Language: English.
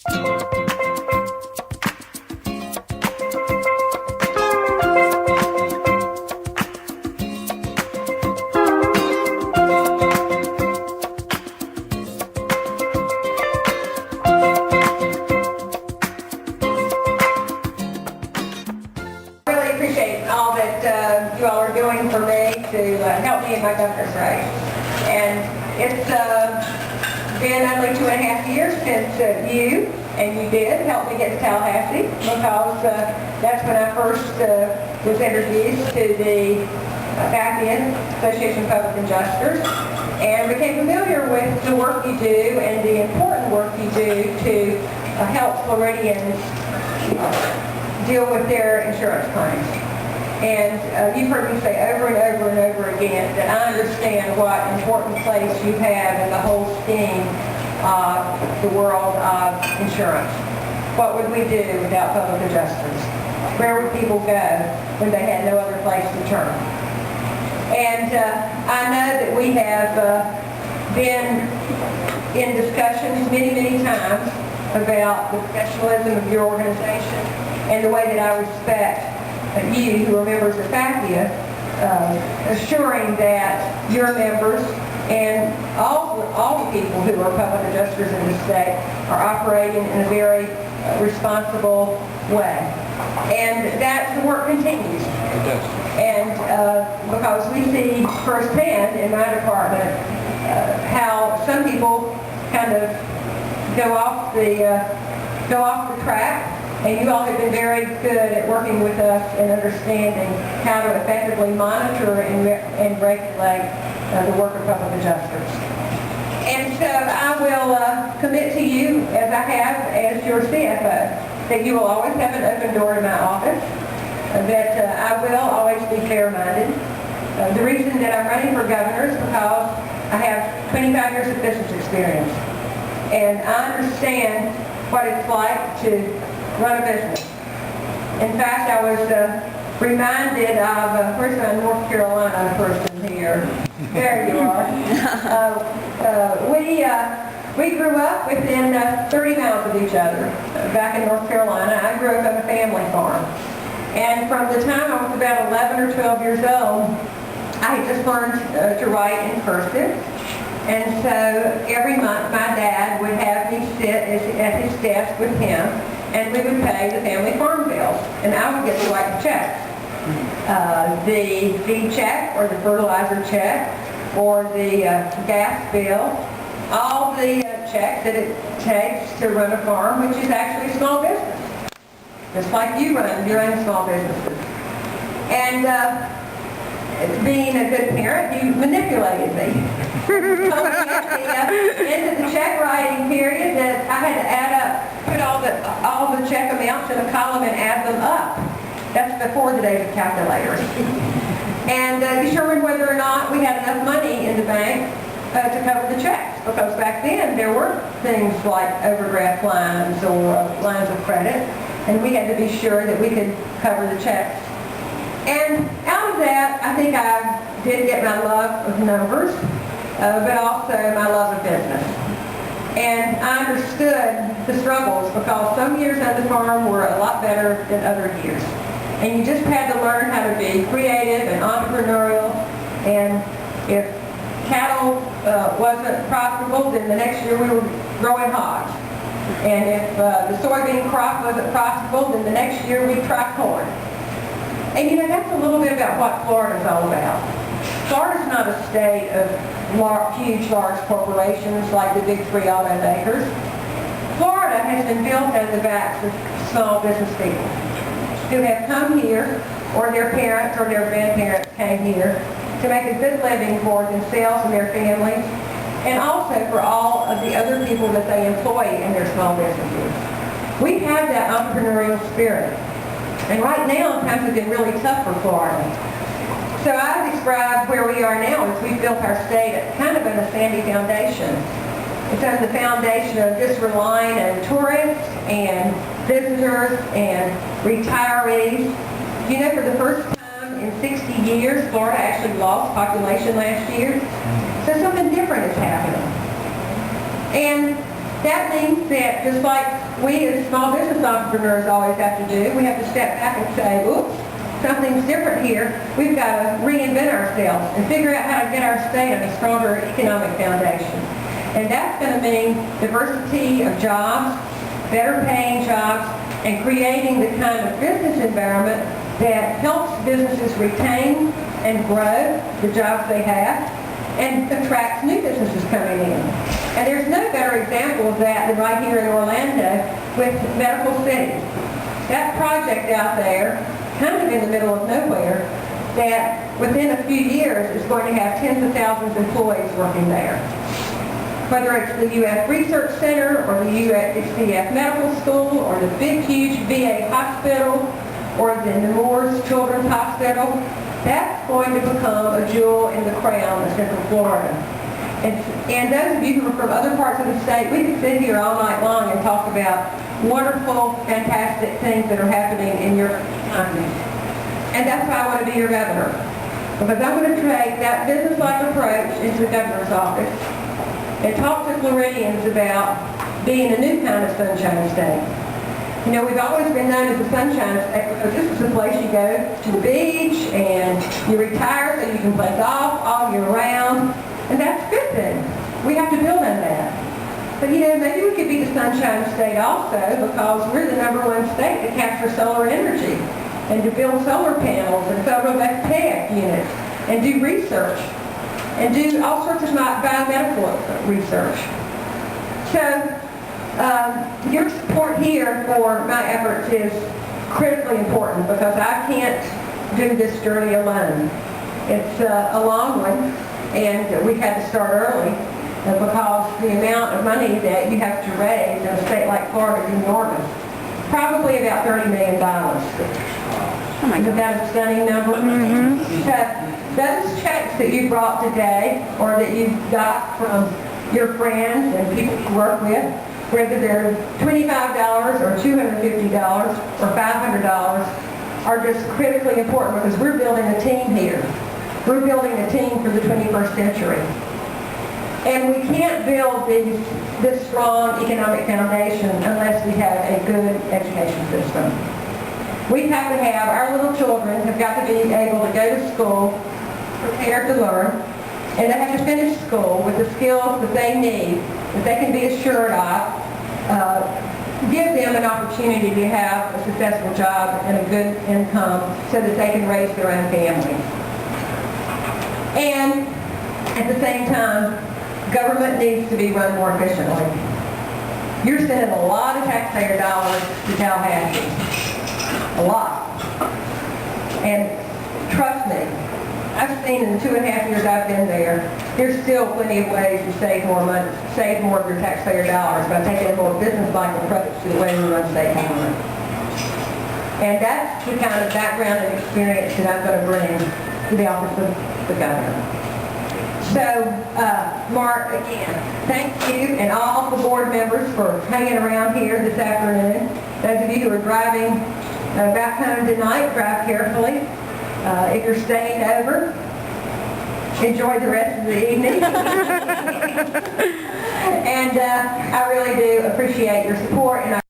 You all are doing for me to help me in my governor's race. And it's been only 2.5 years since you did help me get to Tallahassee, because that's when I first was introduced to the Afghan Association of Public Adjusters and became familiar with the work you do and the important work you do to help Floridians deal with their insurance claims. And you've heard me say over and over and over again that I understand what important place you have in the whole scheme of the world of insurance. What would we do without public adjusters? Where would people go when they had no other place to turn? And I know that we have been in discussions many times about the professionalism of your organization and the way that I respect you, who are members of FAFIA, assuring that your members and all the people who are public adjusters in the state are operating in a very responsible way. And that the work continues. It does. And because we see firsthand in my department how some people kind of go off the track. And you all have been very good at working with us and understanding how to effectively monitor and regulate the work of public adjusters. And so I will commit to you, as I have as your CFO, that you will always have an open door to my office, that I will always be fair-minded. The reason that I'm running for governor is because I have 25 years of business experience. And I understand what it's like to run a business. In fact, I was reminded of, where's my North Carolina person here? There you are. We grew up within 30 miles of each other back in North Carolina. I grew up on a family farm. And from the time I was about 11 or 12 years old, I had just learned to write in cursive. And so every month my dad would have me sit at his desk with him, and we would pay the family farm bills, and I would get to write the checks. The feed check, or the fertilizer check, or the gas bill, all the checks that it takes to run a farm, which is actually a small business. Just like you run your own small businesses. And being a good parent, you manipulated me. Told me at the end of the check writing period that I had to add up, put all the check amounts in a column and add them up. That's before the days of calculators. And determine whether or not we had enough money in the bank to cover the checks. Because back then there were things like overdraft lines or lines of credit, and we had to be sure that we could cover the checks. And out of that, I think I did get my love of numbers, but also my love of business. And I understood the struggles, because some years on the farm were a lot better than other years. And you just had to learn how to be creative and entrepreneurial. And if cattle wasn't profitable, then the next year we were growing hogs. And if the soybean crop wasn't profitable, then the next year we'd try corn. And you know, that's a little bit about what Florida's all about. Florida's not a state of huge, large corporations like the big three automakers. Florida has been built on the backs of small business people who have come here, or their parents or their grandparents came here to make a good living for themselves and their families, and also for all of the other people that they employ in their small businesses. We have that entrepreneurial spirit. And right now, times have been really tough for Florida. So I describe where we are now as we've built our state kind of on a sandy foundation. It's on the foundation of just relying on tourists and visitors and retirees. You know, for the first time in 60 years, Florida actually lost population last year. So something different is happening. And That means that just like we as small business entrepreneurs always have to do, we have to step back and say, oops, something's different here. We've got to reinvent ourselves and figure out how to get our state on a stronger economic foundation. And that's going to mean diversity of jobs, better paying jobs, and creating the kind of business environment that helps businesses retain and grow the jobs they have and attracts new businesses coming in. And there's no better example of that than right here in Orlando with Medical City. That project out there, kind of in the middle of nowhere, that within a few years is going to have tens of thousands of employees working there. Whether it's the U.S. Research Center or the UCF Medical School or the big, huge VA hospital or the Nemours Children's Hospital, that's going to become a jewel in the crown of Central Florida. And those of you who are from other parts of the state, we could sit here all night long and talk about wonderful, fantastic things that are happening in your economy. And that's why I want to be your governor. Because I'm going to take that business-like approach into the governor's office and talk to Floridians about being a new kind of sunshine state. You know, we've always been known as the sunshine state because this is the place you go to the beach and you retire so you can play golf all year round. And that's a good thing. We have to build on that. But you know, maybe we could be the sunshine state also because we're the #1 state to capture solar energy and to build solar panels and photovoltaic units and do research and do all sorts of biomedical research. So your support here for my efforts is critically important because I can't do this journey alone. It's a long one, and we had to start early because the amount of money that you have to raise in a state like Florida is enormous. Probably about $30 million. Oh my God. Isn't that a stunning number? Mm-hmm. So those checks that you brought today or that you got from your friends and people you work with, whether they're $25 or $250 or $500, are just critically important because we're building a team here. We're building a team for the 21st century. And we can't build this strong economic foundation unless we have a good education system. We have to have, our little children have got to be able to go to school, prepared to learn, and they have to finish school with the skills that they need, that they can be assured of, give them an opportunity to have a successful job and a good income so that they can raise their own families. And at the same time, government needs to be run more efficiently. You're sending a lot of taxpayer dollars to Tallahassee. A lot. And trust me, I've seen in the 2.5 years I've been there, there's still plenty of ways to save more money, save more of your taxpayer dollars by taking a more business-like approach to the way we run state government. And that's the kind of background and experience that I'm going to bring to the office of the governor. So, Mark, again, thank you and all the board members for hanging around here this afternoon. Those of you who are driving back home tonight, drive carefully. If you're staying over, enjoy the rest of the evening. And I really do appreciate your support. And